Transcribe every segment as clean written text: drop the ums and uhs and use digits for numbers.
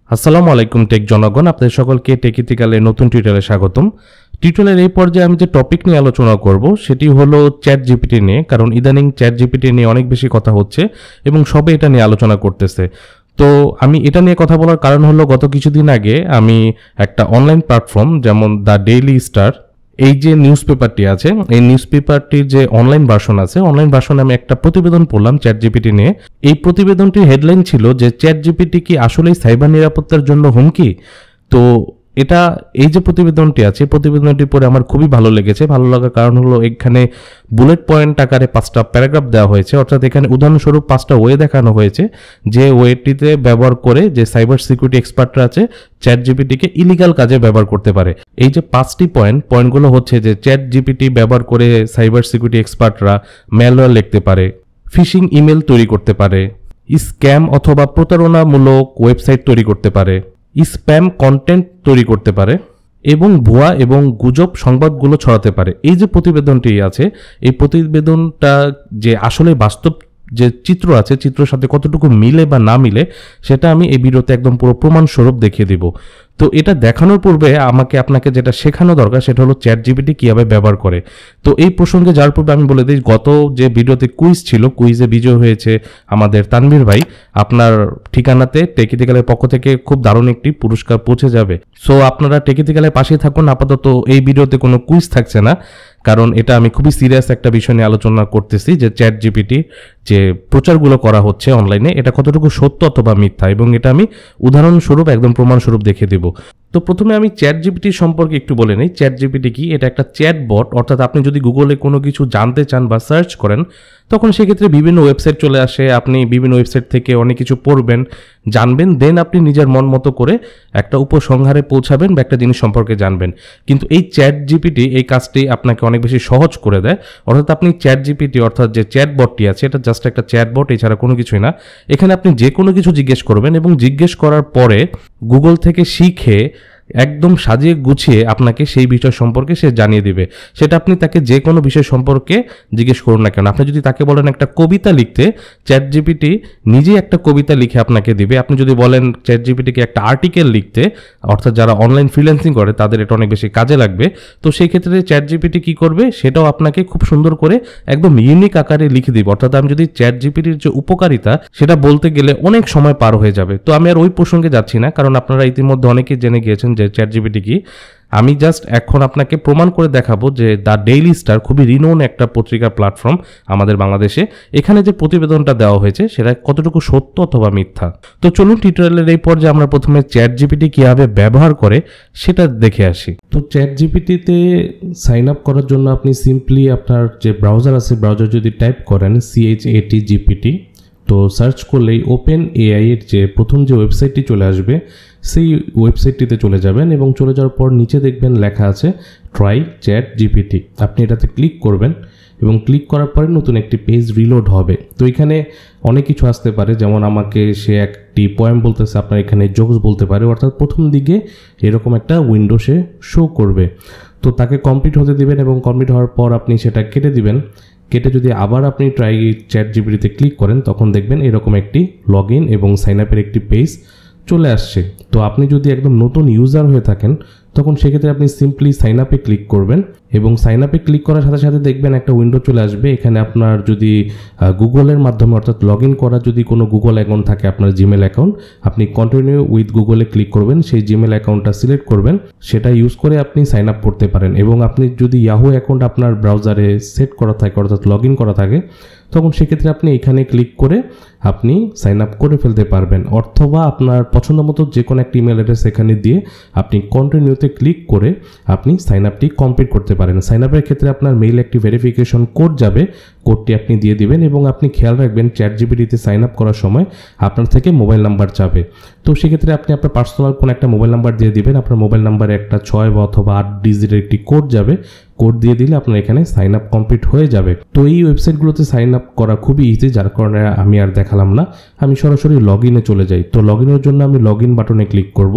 আসসালামু আলাইকুম টেক জনগণ, আপনাদের সকলকে টেকিটিক্যালের নতুন টিউটোরিয়ালে স্বাগতম। টিউটোরিয়ালের এই পর্যায়ে আমি যে টপিক নিয়ে আলোচনা করব সেটি হলো চ্যাট জিপিটি নিয়ে, কারণ ইদানিং চ্যাট জিপিটি নিয়ে অনেক বেশি কথা হচ্ছে এবং সবাই এটা নিয়ে আলোচনা করতেছে। তো আমি এটা নিয়ে কথা বলার কারণ হলো, গত কিছুদিন আগে আমি একটা অনলাইন প্ল্যাটফর্ম যেমন দ্য ডেইলি স্টার, এই যে নিউজ পেপারটি আছে, এই নিউজ পেপারটির যে অনলাইন ভার্সন আছে, অনলাইন ভার্সনে আমি একটা প্রতিবেদন পড়লাম চ্যাট জিপিটি নিয়ে। এই প্রতিবেদনটির হেডলাইন ছিল যে চ্যাট জিপিটি কি আসলেই সাইবার নিরাপত্তার জন্য হুমকি। তো এটা, এই যে প্রতিবেদনটি আছে, প্রতিবেদনটি পড়ে আমার খুবই ভালো লেগেছে। ভালো লাগার কারণ হলো এখানে বুলেট পয়েন্ট আকারে 5টা প্যারাগ্রাফ দেওয়া হয়েছে, অর্থাৎ এখানে উদাহরণস্বরূপ 5টা ওয়ে দেখানো হয়েছে যে ওয়েটিতে ব্যবহার করে যে সাইবার সিকিউরিটি এক্সপার্টরা আছে চ্যাট জিপিটিকে ইলিগাল কাজে ব্যবহার করতে পারে। এই যে 5টি পয়েন্টগুলো হচ্ছে যে চ্যাট জিপিটি ব্যবহার করে সাইবার সিকিউরিটি এক্সপার্টরা ম্যালওয়্যার লিখতে পারে, ফিশিং ইমেল তৈরি করতে পারে, স্ক্যাম অথবা প্রতারণামূলক ওয়েবসাইট তৈরি করতে পারে, স্প্যাম কন্টেন্ট তৈরি করতে পারে এবং ভুয়া এবং গুজব সংবাদগুলো ছড়াতে পারে। এই যে প্রতিবেদনটি আছে, এই প্রতিবেদনটা যে আসলে বাস্তব যে চিত্র আছে, চিত্রের সাথে কতটুকু মিলে বা না মিলে সেটা আমি এই ভিডিওতে একদম পুরো প্রমাণস্বরূপ দেখিয়ে দিব। তো এটা দেখানোর পূর্বে আপনাকে যেটা শেখানো দরকার সেটা হলো চ্যাট জিপিটি কীভাবে ব্যবহার করে। তো এই প্রসঙ্গে যাওয়ার পূর্বে আমি বলে দিই, গত যে ভিডিওতে কুইজ ছিল, কুইজে বিজয় হয়েছে আমাদের তানভীর ভাই। আপনার ঠিকানাতে টেকিটিক্যালের পক্ষ থেকে খুব দারুণ একটি পুরস্কার পৌঁছে যাবে। সো আপনারা টেকিটিক্যালের পাশেই থাকুন। আপাতত এই ভিডিওতে কোনো কুইজ থাকছে না, কারণ এটা আমি খুবই সিরিয়াস একটা বিষয় নিয়ে আলোচনা করতেছি যে চ্যাট জিপিটি যে প্রচারগুলো করা হচ্ছে অনলাইনে, এটা কতটুকু সত্য অথবা মিথ্যা, এবং এটা আমি উদাহরণস্বরূপ একদম প্রমাণস্বরূপ দেখিয়ে দেব। তো প্রথমে আমি চ্যাট জিপিটি সম্পর্কে একটু বলে নিই। চ্যাট জিপিটি কি? এটা একটা চ্যাট বট, অর্থাৎ আপনি যদি গুগলে কোনো কিছু জানতে চান বা সার্চ করেন, তখন সেক্ষেত্রে বিভিন্ন ওয়েবসাইট চলে আসে। আপনি বিভিন্ন ওয়েবসাইট থেকে অনেক কিছু পড়বেন, জানবেন, দেন আপনি নিজের মন মতো করে একটা উপসংহারে পৌঁছাবেন বা একটা জিনিস সম্পর্কে জানবেন। কিন্তু এই চ্যাট জিপিটি এই কাজটি আপনাকে অনেক বেশি সহজ করে দেয়। অর্থাৎ আপনি চ্যাট জিপিটি, অর্থাৎ যে চ্যাট বটটি আছে, এটা জাস্ট একটা চ্যাট বট, এছাড়া কোনো কিছুই না। এখানে আপনি যে কোনো কিছু জিজ্ঞেস করবেন এবং জিজ্ঞেস করার পরে গুগল থেকে শিখে একদম সাজিয়ে গুছিয়ে আপনাকে সেই বিষয় সম্পর্কে সে জানিয়ে দিবে। সেটা আপনি তাকে যে কোনো বিষয় সম্পর্কে জিজ্ঞেস করুন না কেন। আপনি যদি তাকে বলেন একটা কবিতা লিখতে, চ্যাট জিপিটি নিজেই একটা কবিতা লিখে আপনাকে দিবে। আপনি যদি বলেন চ্যাট জিপিটিকে একটা আর্টিকেল লিখতে, অর্থাৎ যারা অনলাইন ফ্রিল্যান্সিং করে তাদের এটা অনেক বেশি কাজে লাগবে, তো সেই ক্ষেত্রে চ্যাট জিপিটি কী করবে, সেটাও আপনাকে খুব সুন্দর করে একদম ইউনিক আকারে লিখে দিবে। অর্থাৎ আমি যদি চ্যাট জিপিটির যে উপকারিতা সেটা বলতে গেলে অনেক সময় পার হয়ে যাবে। তো আমি আর ওই প্রসঙ্গে যাচ্ছি না, কারণ আপনারা ইতিমধ্যে অনেকেই জেনে গিয়েছেন যে চ্যাট জিপিটি কি। আমি জাস্ট এখন আপনাকে প্রমাণ করে দেখাবো যে দ্য ডেইলি স্টার খুবই রিনোন একটা পত্রিকা প্ল্যাটফর্ম আমাদের বাংলাদেশে। এখানে যে প্রতিবেদনটা দেওয়া হয়েছে সেটা কতটুকু সত্য অথবা মিথ্যা। তো চলুন টিউটোরিয়ালের এই পর্যায়ে আমরা প্রথমে চ্যাট জিপিটি কীভাবে ব্যবহার করে সেটা দেখে আসি। তো চ্যাট জিপিটিতে সাইন আপ করার জন্য আপনি সিম্পলি আপনার যে ব্রাউজার আছে, ব্রাউজার যদি টাইপ করেন ChatGPT, তো সার্চ করলেই ওপেন এআই এর যে প্রথম যে ওয়েবসাইটটি চলে আসবে, সেই ওয়েবসাইটটিতে চলে যাবেন এবং চলে যাওয়ার পর নিচে দেখবেন লেখা আছে ট্রাই চ্যাট জিপিটি। আপনি এটাতে ক্লিক করবেন এবং ক্লিক করার পরে নতুন একটি পেজ রিলোড হবে। তো এখানে অনেক কিছু আসতে পারে, যেমন আমাকে সে একটি পোয়েম বলতেছে, আপনার এখানে জোকস বলতে পারে, অর্থাৎ প্রথম দিকে এরকম একটা উইন্ডো সে শো করবে। তো তাকে কমপ্লিট হতে দিবেন এবং কমপ্লিট হওয়ার পর আপনি সেটা কেটে দিবেন। কেটে যদি আবার আপনি ট্রাই চ্যাট জিপিটিতে ক্লিক করেন, তখন দেখবেন এরকম একটি লগ ইন এবং সাইন আপের একটি পেজ চলে আসছে। তো আপনি যদি একদম নতুন ইউজার হয়ে থাকেন, তখন সেক্ষেত্রে আপনি সিম্পলি সাইন আপে ক্লিক করবেন এবং সাইন আপে ক্লিক করার সাথে সাথে দেখবেন একটা উইন্ডো চলে আসবে। এখানে আপনার যদি গুগলের মাধ্যমে, অর্থাৎ লগ ইন করা যদি কোনো গুগল অ্যাকাউন্ট থাকে, আপনার জিমেল অ্যাকাউন্ট, আপনি কন্টিনিউ উইথ গুগলে ক্লিক করবেন, সেই জিমেল অ্যাকাউন্টটা সিলেক্ট করবেন, সেটা ইউজ করে আপনি সাইন আপ করতে পারেন। এবং আপনি যদি ইয়াহু অ্যাকাউন্ট আপনার ব্রাউজারে সেট করা থাকে, অর্থাৎ লগ ইন করা থাকে, তখন সেক্ষেত্রে আপনি এখানে ক্লিক করে আপনি সাইন আপ করে ফেলতে পারবেন। অথবা আপনার পছন্দ মতো যে কোনো একটা ইমেল অ্যাড্রেস এখানে দিয়ে আপনি কন্টিনিউতে ক্লিক করে আপনি সাইন আপটি কমপ্লিট করতে পারেন। সাইন আপের ক্ষেত্রে আপনার মেইল একটি ভেরিফিকেশন কোড যাবে, কোডটি আপনি দিয়ে দিবেন এবং আপনি খেয়াল রাখবেন চ্যাট জিপিটিতে সাইন আপ করার সময় আপনার থেকে মোবাইল নাম্বার চাবে। তো সেক্ষেত্রে আপনি আপনার পার্সোনাল কোনো একটা মোবাইল নাম্বার দিয়ে দিবেন। আপনার মোবাইল নাম্বারে একটা 6 বা অথবা 8 ডিজিটের একটি কোড যাবে, কোড দিয়ে দিলে আপনার এখানে সাইন আপ কমপ্লিট হয়ে যাবে। তো এই ওয়েবসাইটগুলোতে সাইন আপ করা খুবই ইজি, যার কারণে আমি আর দেখালাম না, আমি সরাসরি লগ ইনে চলে যাই। তো লগ ইনের জন্য আমি লগ ইন বাটনে ক্লিক করব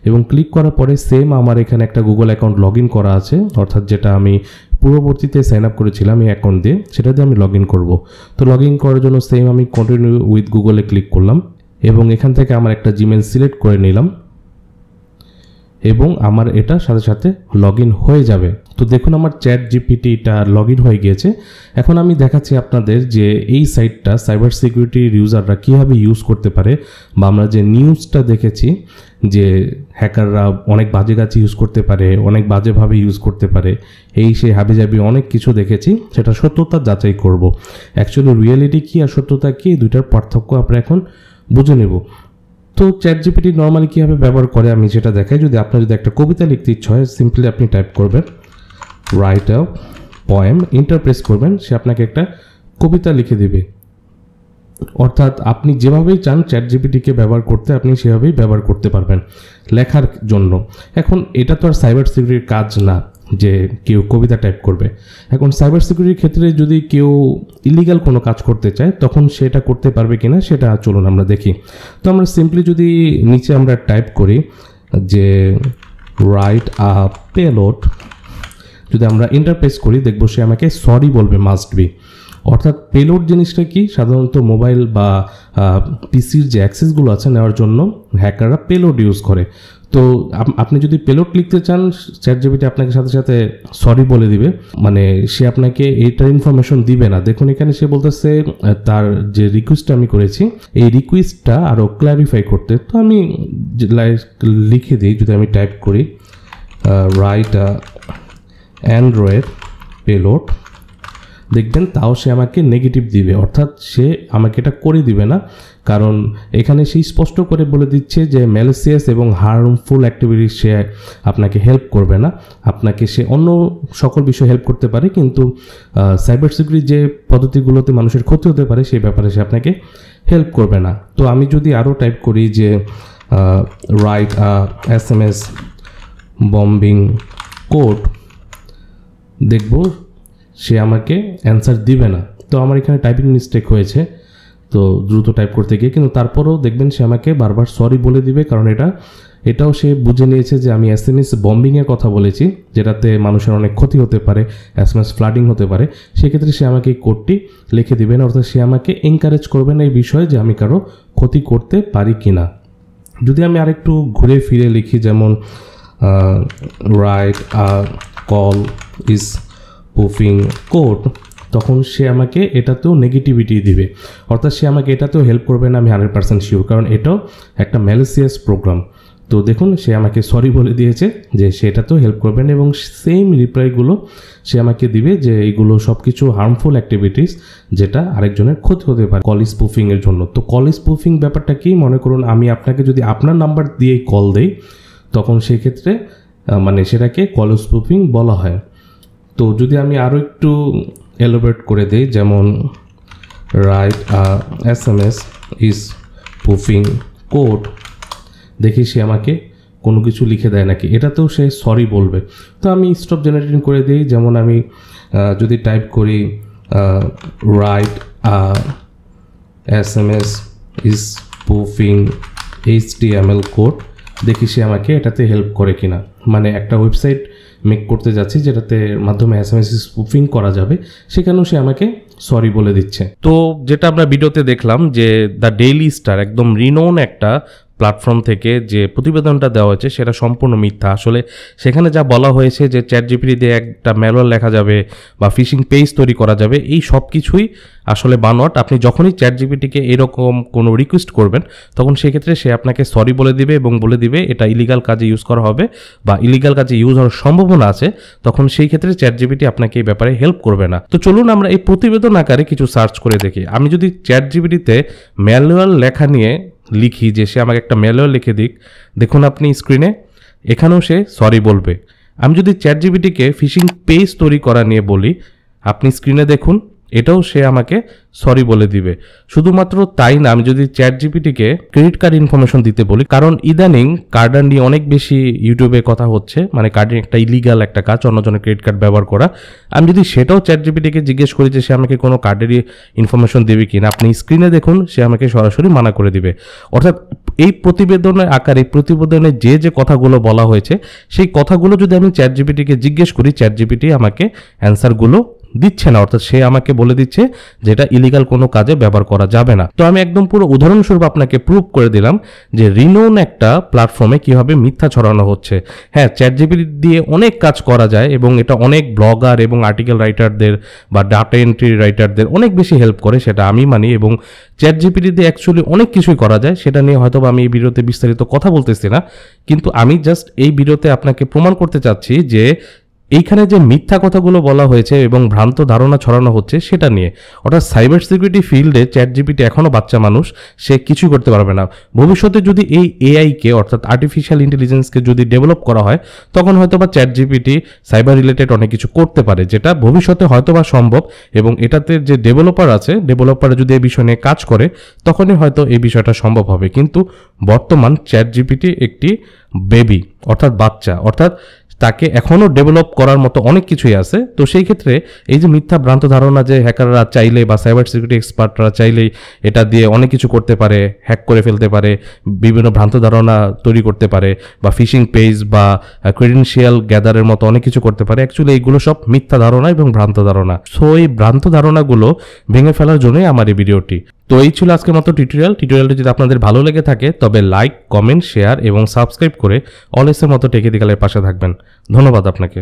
এবং ক্লিক করার পরে সেম আমার এখানে একটা গুগল অ্যাকাউন্ট লগ ইন করা আছে, অর্থাৎ যেটা আমি পূর্ববর্তীতে সাইন আপ করেছিলাম এই অ্যাকাউন্ট দিয়ে, সেটা দিয়ে আমি লগ ইন করবো। তো লগ ইন করার জন্য সেম আমি কন্টিনিউ উইথ গুগলে ক্লিক করলাম এবং এখান থেকে আমার একটা জিমেল সিলেক্ট করে নিলাম এবং আমার এটা সাথে সাথে লগ ইন হয়ে যাবে। তো দেখুন আমার চ্যাট জিপিটিটা লগ ইন হয়ে গিয়েছে। এখন আমি দেখাচ্ছি আপনাদের যে এই সাইটটা সাইবার সিকিউরিটির ইউজাররা কীভাবে ইউজ করতে পারে, বা আমরা যে নিউজটা দেখেছি যে হ্যাকাররা অনেক বাজে কাজে ইউজ করতে পারে, অনেক বাজেভাবে ইউজ করতে পারে, এই সেই হাবিজাবি অনেক কিছু দেখেছি, সেটা সত্যতা যাচাই করব। অ্যাকচুয়ালি রিয়েলিটি কী আর সত্যতা কী, দুইটার পার্থক্য আমরা এখন বুঝে নেব। তো চ্যাট জিপিটি নর্মালি কীভাবে ব্যবহার করে আমি সেটা দেখাই। যদি আপনার যদি একটা কবিতা লিখতে ইচ্ছা হয়, সিম্পলি আপনি টাইপ করবেন write a poem, enter press করবেন, সে আপনাকে একটা কবিতা লিখে দিবে। অর্থাৎ আপনি যেভাবেই চান চ্যাট জিপিটিকে ব্যবহার করতে, আপনি সেভাবেই ব্যবহার করতে পারবেন লেখার জন্য। এখন এটা তো আর সাইবার সিকিউরিটির কাজ না যে কেউ কবিতা টাইপ করবে। এখন সাইবার সিকিউরিটির ক্ষেত্রে যদি কেউ ইলিগাল কোনো কাজ করতে চায় তখন সেটা করতে পারবে কিনা সেটা চলুন আমরা দেখি। তো আমরা সিম্পলি যদি নিচে আমরা টাইপ করি যে রাইট আ পেলোড, যদি আমরা ইন্টারপ্রেস করি দেখব সে আমাকে সরি বলবে মাস্ট বি। অর্থাৎ পেলোড জিনিসটা কি, সাধারণত মোবাইল বা পিসির যে অ্যাক্সেসগুলো আছে নেওয়ার জন্য হ্যাকাররা পেলোড ইউজ করে। তো আপনি যদি পেলোড লিখতে চান, চ্যাট জিপিটি আপনাকে সাথে সাথে সরি বলে দিবে, মানে সে আপনাকে এইটার ইনফরমেশন দিবে না। দেখুন এখানে সে বলতেছে তার যে রিকোয়েস্টটা আমি করেছি এই রিকোয়েস্টটা আরও ক্ল্যারিফাই করতে। তো আমি লিখে দিই, যদি আমি টাইপ করি রাইট অ্যান্ড্রয়েড পেলোড, দেখবেন তাও সে আমাকে নেগেটিভ দিবে, অর্থাৎ সে আমাকে এটা করে দিবে না। কারণ এখানে সে স্পষ্ট করে বলে দিচ্ছে যে ম্যালিসিয়াস এবং হার্মফুল অ্যাক্টিভিটিস সে আপনাকে হেল্প করবে না, আপনাকে সে অন্য সকল বিষয়ে হেল্প করতে পারে, কিন্তু সাইবার সিকিউরিটি যে পদ্ধতিগুলোতে মানুষের ক্ষতি হতে পারে সেই ব্যাপারে সে আপনাকে হেল্প করবে না। তো আমি যদি আরও টাইপ করি যে রাইট SMS বম্বিং কোড, দেখব সে আমাকে অ্যান্সার দিবে না। তো আমার এখানে টাইপিং মিস্টেক হয়েছে, তো দ্রুত টাইপ করতে গিয়ে, কিন্তু তারপরেও দেখবেন সে আমাকে বারবার সরি বলে দিবে, কারণ এটাও সে বুঝে নিয়েছে যে আমি SMS বম্বিংয়ের কথা বলেছি, যেটাতে মানুষের অনেক ক্ষতি হতে পারে, SMS ফ্লাডিং হতে পারে। সেক্ষেত্রে সে আমাকে এই কোডটি লিখে দিবে না, অর্থাৎ সে আমাকে এনকারেজ করবে না এই বিষয়ে যে আমি কারো ক্ষতি করতে পারি কি না। যদি আমি আরেকটু ঘুরে ফিরে লিখি, যেমন right call is proofing code, তখন সে আমাকে এটাতেও নেগেটিভিটি দিবে, অর্থাৎ সে আমাকে এটাতেও হেল্প করবে না, আমি 100% শিওর, কারণ এটাও একটা ম্যালিসিয়াস প্রোগ্রাম। তো দেখুন সে আমাকে সরি বলে দিয়েছে যে সে এটাতেও হেল্প করবে না, এবং সেম রিপ্লাইগুলো সে আমাকে দিবে যে এইগুলো সব কিছু হার্মফুল অ্যাক্টিভিটিস, যেটা আরেকজনের ক্ষতি হতে পারে কল স্পুফিংয়ের জন্য। তো কল স্পুফিং ব্যাপারটা কি, মনে করুন আমি আপনাকে যদি আপনার নাম্বার দিয়েই কল দেই, তখন সেক্ষেত্রে মানে সেটাকে কল স্পুফিং বলা হয়। তো যদি আমি আরও একটু এলোবরেট করে দিই, যেমন right SMS is proofing code, দেখি সে আমাকে কোনো কিছু লিখে দেয় নাকি, এটাতেও সে সরি বলবে। তো আমি স্টপ জেনারেটিং করে দিই, যেমন আমি যদি টাইপ করি right SMS is proofing HTML code, দেখি সে আমাকে এটাতে হেল্প করে কিনা। মানে একটা ওয়েবসাইট মেক করতে যাচ্ছি যেটাতে মাধ্যমে SMS স্পুফিং করা যাবে, সেখানেও সে আমাকে সরি বলে দিচ্ছে। তো যেটা আমরা ভিডিওতে দেখলাম যে দ্য ডেইলি স্টার, একদম রিনোন একটা প্ল্যাটফর্ম থেকে যে প্রতিবেদনটা দেওয়া হয়েছে সেটা সম্পূর্ণ মিথ্যা। আসলে সেখানে যা বলা হয়েছে যে চ্যাট জিপিটি দিয়ে একটা ম্যালওয়্যার লেখা যাবে বা ফিশিং পেজ তৈরি করা যাবে, এই সব কিছুই আসলে বানোয়াট। আপনি যখনই চ্যাট জিপিটিকে এরকম কোনো রিকোয়েস্ট করবেন তখন সেক্ষেত্রে সে আপনাকে সরি বলে দিবে এবং বলে দিবে এটা ইলিগাল কাজে ইউজ করা হবে বা ইলিগাল কাজে ইউজ হওয়ার সম্ভাবনা আছে, তখন সেই ক্ষেত্রে চ্যাট জিপিটি আপনাকে এই ব্যাপারে হেল্প করবে না। তো চলুন আমরা এই প্রতিবেদন আকারে কিছু সার্চ করে দেখি। আমি যদি চ্যাট জিপিটিতে ম্যানুয়াল লেখা নিয়ে লিখি যে সে আমাকে একটা ম্যানুয়াল লিখে দিক, দেখুন আপনি স্ক্রিনে এখানেও সে সরি বলবে। আমি যদি চ্যাট জিপিটিকে ফিশিং পেজ তৈরি করা নিয়ে বলি, আপনি স্ক্রিনে দেখুন এটাও সে আমাকে সরি বলে দিবে। শুধুমাত্র তাই না, আমি যদি চ্যাট জিপিটিকে ক্রেডিট কার্ড ইনফরমেশন দিতে বলি, কারণ ইদানিং কার্ডার নিয়ে অনেক বেশি ইউটিউবে কথা হচ্ছে, মানে কার্ডিং একটা ইলিগাল একটা কাজ, অন্যজনের ক্রেডিট কার্ড ব্যবহার করা। আমি যদি সেটাও চ্যাট জিপিটিকে জিজ্ঞেস করি যে সে আমাকে কোনো কার্ডেরই ইনফরমেশন দেবে কিনা, আপনি স্ক্রিনে দেখুন সে আমাকে সরাসরি মানা করে দিবে। অর্থাৎ এই প্রতিবেদনের আকারে প্রতিবেদনে যে কথাগুলো বলা হয়েছে সেই কথাগুলো যদি আমি চ্যাট জিপিটিকে জিজ্ঞেস করি, চ্যাট জিপিটি আমাকে অ্যান্সারগুলো দিচ্ছে না, অর্থাৎ সে আমাকে বলে দিচ্ছে যে এটা ইলিগাল কোনো কাজে ব্যবহার করা যাবে না। তো আমি একদম পুরো উদাহরণস্বরূপ আপনাকে প্রুভ করে দিলাম যে রিনোন একটা প্ল্যাটফর্মে কিভাবে মিথ্যা ছড়ানো হচ্ছে। হ্যাঁ, চ্যাটজিপিটি দিয়ে অনেক কাজ করা যায় এবং এটা অনেক ব্লগার এবং আর্টিকেল রাইটারদের বা ডাটা এন্ট্রি রাইটারদের অনেক বেশি হেল্প করে, সেটা আমি মানি। এবং চ্যাটজিপিটি দিয়ে অ্যাকচুয়ালি অনেক কিছুই করা যায়, সেটা নিয়ে হয়তো আমি এই ভিডিওতে বিস্তারিত কথা বলতেছি না, কিন্তু আমি জাস্ট এই ভিডিওতে আপনাকে প্রমাণ করতে চাচ্ছি যে এইখানে যে মিথ্যা কথাগুলো বলা হয়েছে এবং ভ্রান্ত ধারণা ছড়ানো হচ্ছে সেটা নিয়ে। অর্থাৎ সাইবার সিকিউরিটি ফিল্ডে চ্যাটজিপিটি এখনও বাচ্চা মানুষ, সে কিছুই করতে পারবে না। ভবিষ্যতে যদি এই এআইকে অর্থাৎ আর্টিফিশিয়াল ইন্টেলিজেন্সকে যদি ডেভেলপ করা হয়, তখন হয়তো বা চ্যাটজিপিটি সাইবার রিলেটেড অনেক কিছু করতে পারে, যেটা ভবিষ্যতে হয়তো বা সম্ভব। এবং এটাতে যে ডেভেলপার আছে, ডেভেলপার যদি এই বিষয় নিয়ে কাজ করে, তখনই হয়তো এই বিষয়টা সম্ভব হবে। কিন্তু বর্তমান চ্যাটজিপিটি একটি বেবি, অর্থাৎ বাচ্চা, অর্থাৎ তাকে এখনও ডেভেলপ করার মতো অনেক কিছুই আছে। তো সেই ক্ষেত্রে এই যে মিথ্যা ভ্রান্ত ধারণা যে হ্যাকাররা চাইলে বা সাইবার সিকিউরিটি এক্সপার্টরা চাইলেই এটা দিয়ে অনেক কিছু করতে পারে, হ্যাক করে ফেলতে পারে, বিভিন্ন ভ্রান্ত ধারণা তৈরি করতে পারে, বা ফিশিং পেজ বা ক্রেডেনশিয়াল গ্যাদারের মতো অনেক কিছু করতে পারে, অ্যাকচুয়ালি এইগুলো সব মিথ্যা ধারণা এবং ভ্রান্ত ধারণা। সো এই ভ্রান্ত ধারণাগুলো ভেঙে ফেলার জন্যই আমার এই ভিডিওটি। তো এই ছিল আজকের মতো টিউটোরিয়ালটি যদি আপনাদের ভালো লেগে থাকে তবে লাইক, কমেন্ট, শেয়ার এবং সাবস্ক্রাইব করে অলএসের মতো টেকনিক্যালের পাশে থাকবেন। ধন্যবাদ আপনাকে।